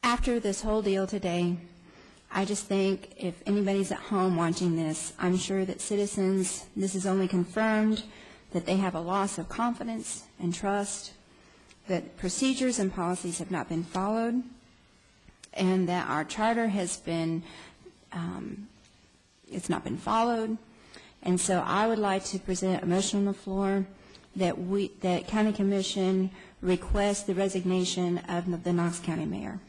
After this whole deal today, I just think if anybody's at home watching this, I'm sure that citizens, this is only confirmed that they have a loss of confidence and trust, that procedures and policies have not been followed, and that our charter has been, it's not been followed. And so I would like to present a motion on the floor that County Commission request the resignation of the Knox County Mayor.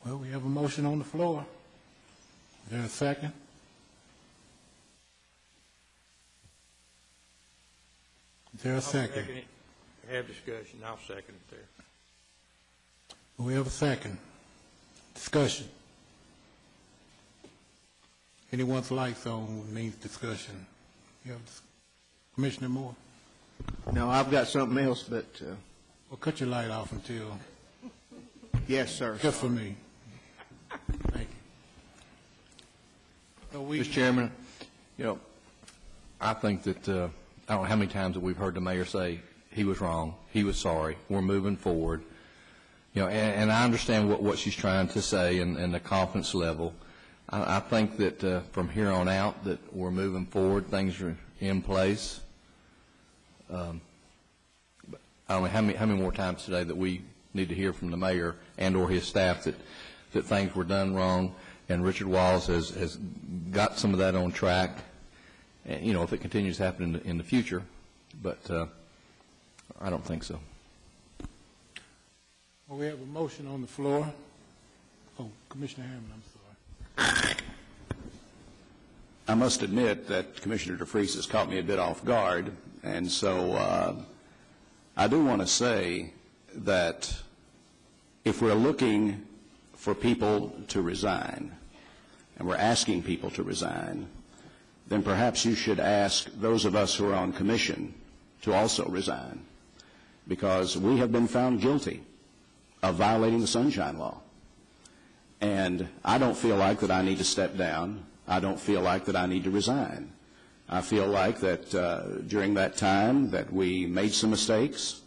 Well, we have a motion on the floor. Is there a second? Is there a second? I'll second it. Have discussion. I'll second it there. We have a second. Discussion. Anyone's lights on means discussion. You have Commissioner Moore? No, I've got something else, but... Well, cut your light off until... Yes, sir. Just for me. Thank you. So Mr. Chairman, I think that, I don't know how many times that we've heard the mayor say he was wrong, he was sorry, we're moving forward. And I understand what she's trying to say and the confidence level. I think that from here on out that we're moving forward, things are in place. But I don't know how many more times today that we need to hear from the mayor and or his staff that things were done wrong, and Richard Walls has got some of that on track, if it continues to happen in the future, but I don't think so. Well, we have a motion on the floor. Oh, Commissioner Harriman, I'm sorry. I must admit that Commissioner DeFries has caught me a bit off guard, and so I do want to say that if we're looking for people to resign, and we're asking people to resign, then perhaps you should ask those of us who are on commission to also resign, because we have been found guilty of violating the Sunshine Law. And I don't feel like that I need to step down. I don't feel like that I need to resign. I feel like that during that time that we made some mistakes.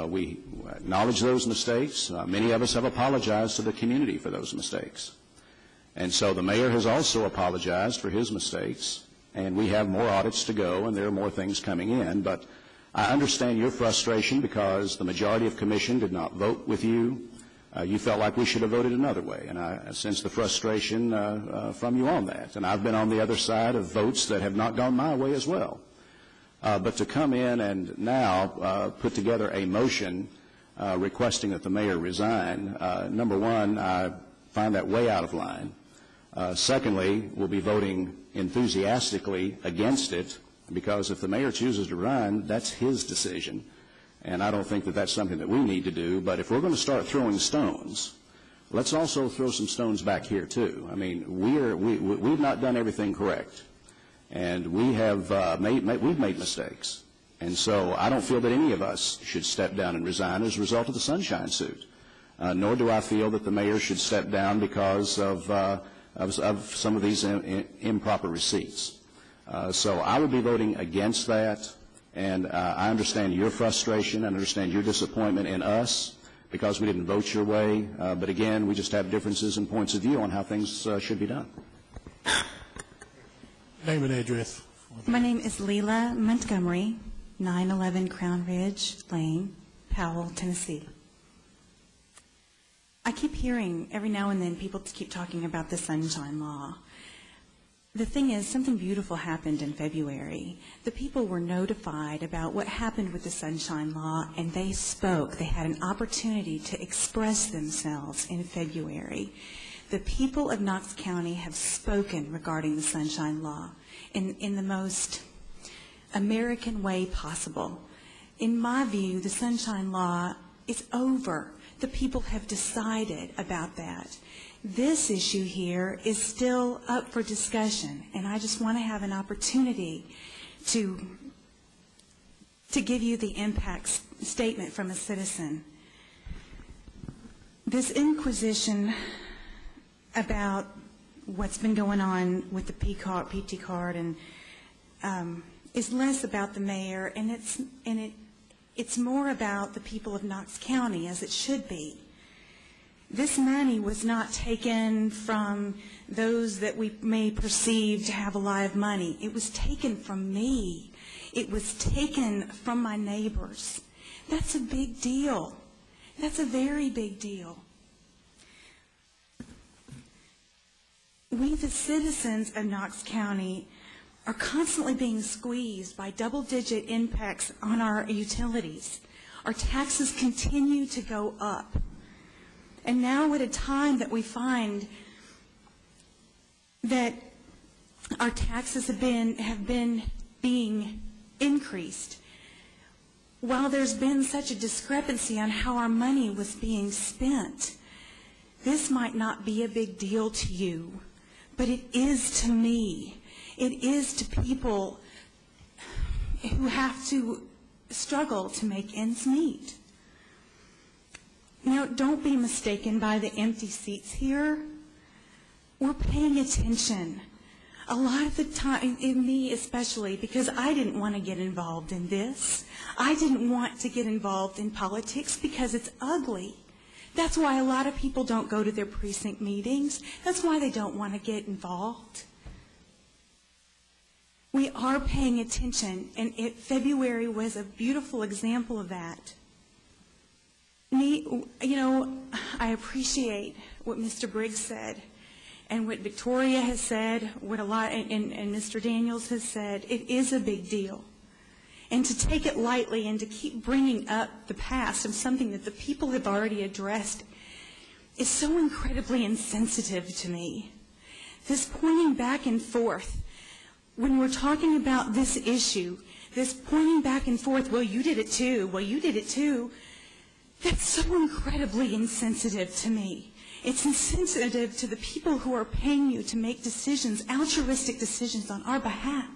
We acknowledge those mistakes. Many of us have apologized to the community for those mistakes. And so the mayor has also apologized for his mistakes, and we have more audits to go, and there are more things coming in. But I understand your frustration because the majority of commission did not vote with you. You felt like we should have voted another way, and I sense the frustration from you on that. And I've been on the other side of votes that have not gone my way as well. But to come in and now put together a motion requesting that the mayor resign, number one, I find that way out of line. Secondly, we'll be voting enthusiastically against it, because if the mayor chooses to resign, that's his decision. And I don't think that that's something that we need to do. But if we're going to start throwing stones, let's also throw some stones back here, too. I mean, we've not done everything correct. And we have we've made mistakes. And so I don't feel that any of us should step down and resign as a result of the Sunshine Suit. Nor do I feel that the mayor should step down because of some of these improper receipts. So I would be voting against that. And I understand your frustration. I understand your disappointment in us because we didn't vote your way. But again, we just have differences in points of view on how things should be done. Name and address. My name is Leila Montgomery, 911 Crown Ridge Lane, Powell, Tennessee. I keep hearing every now and then people keep talking about the Sunshine Law. The thing is, something beautiful happened in February. The people were notified about what happened with the Sunshine Law, and they spoke. They had an opportunity to express themselves in February. The people of Knox County have spoken regarding the Sunshine Law in the most American way possible. In my view, the Sunshine Law is over. The people have decided about that. This issue here is still up for discussion, and I just want to have an opportunity to give you the impact statement from a citizen. This inquisition about what's been going on with the PT card and is less about the mayor, and It's more about the people of Knox County, as it should be. This money was not taken from those that we may perceive to have a lot of money. It was taken from me. It was taken from my neighbors. That's a big deal. That's a very big deal. We, the citizens of Knox County, are constantly being squeezed by double-digit impacts on our utilities. Our taxes continue to go up. And now at a time that we find that our taxes have been being increased, while there's been such a discrepancy on how our money was being spent, this might not be a big deal to you, but it is to me. It is to people who have to struggle to make ends meet. Now, don't be mistaken by the empty seats here. We're paying attention. A lot of the time, in me especially, because I didn't want to get involved in this. I didn't want to get involved in politics because it's ugly. That's why a lot of people don't go to their precinct meetings. That's why they don't want to get involved. We are paying attention, and February was a beautiful example of that. I appreciate what Mr. Briggs said, and what Victoria has said, and Mr. Daniels has said. It is a big deal. And to take it lightly and to keep bringing up the past of something that the people have already addressed is so incredibly insensitive to me. This pointing back and forth, when we're talking about this issue, this pointing back and forth, well, you did it too, well, you did it too, that's so incredibly insensitive to me. It's insensitive to the people who are paying you to make decisions, altruistic decisions on our behalf.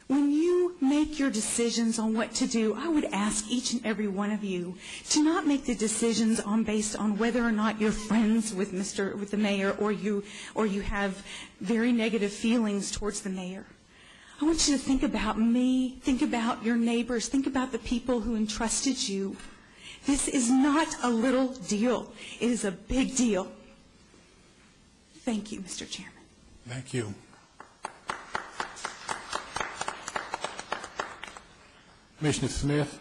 When you make your decisions on what to do, I would ask each and every one of you to not make the decisions based on whether or not you're friends with the mayor or you have very negative feelings towards the mayor. I want you to think about me, think about your neighbors, think about the people who entrusted you. This is not a little deal. It is a big deal. Thank you, Mr. Chairman. Thank you. Commissioner Smith?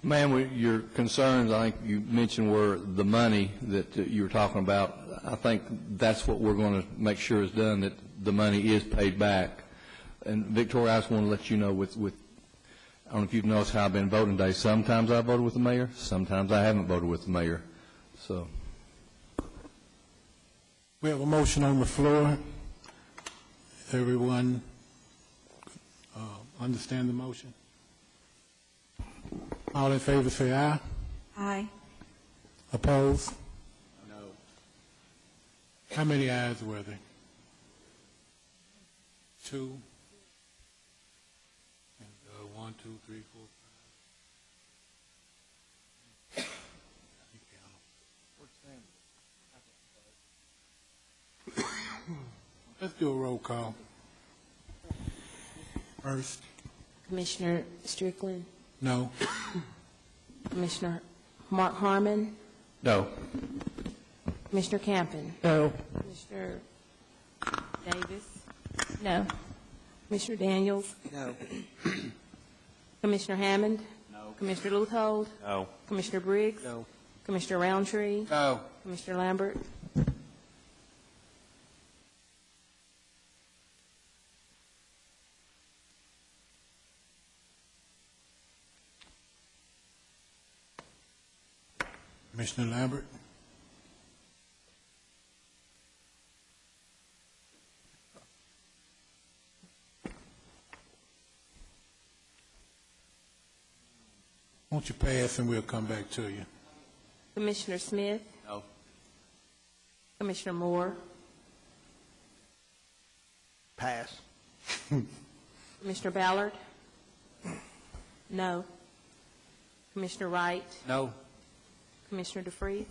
Ma'am, your concerns, I think you mentioned, were the money that you were talking about. I think that's what we're going to make sure is done, that the money is paid back. And Victoria, I just want to let you know, I don't know if you've noticed how I've been voting today. Sometimes I voted with the mayor, sometimes I haven't voted with the mayor. So we have a motion on the floor. Everyone understand the motion? All in favor say aye. Aye. Opposed? No. How many ayes were there? 2. And 1, 2, 3, 4, 5. Let's do a roll call. First. Commissioner Strickland? No. Commissioner Mark Harmon? No. Commissioner Campen? No. Commissioner Davis? No. Commissioner Daniels? No. Commissioner Hammond? No. Commissioner Luthold? No. Commissioner Briggs? No. Commissioner Roundtree? No. Commissioner Lambert? Commissioner Lambert? Won't you pass and we'll come back to you? Commissioner Smith? No. Commissioner Moore? Pass. Commissioner Ballard? No. Commissioner Wright? No. Commissioner DeFreeze?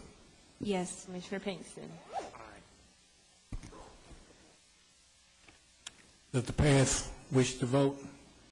Yes. Commissioner Pinkston? Does the pass wish to vote?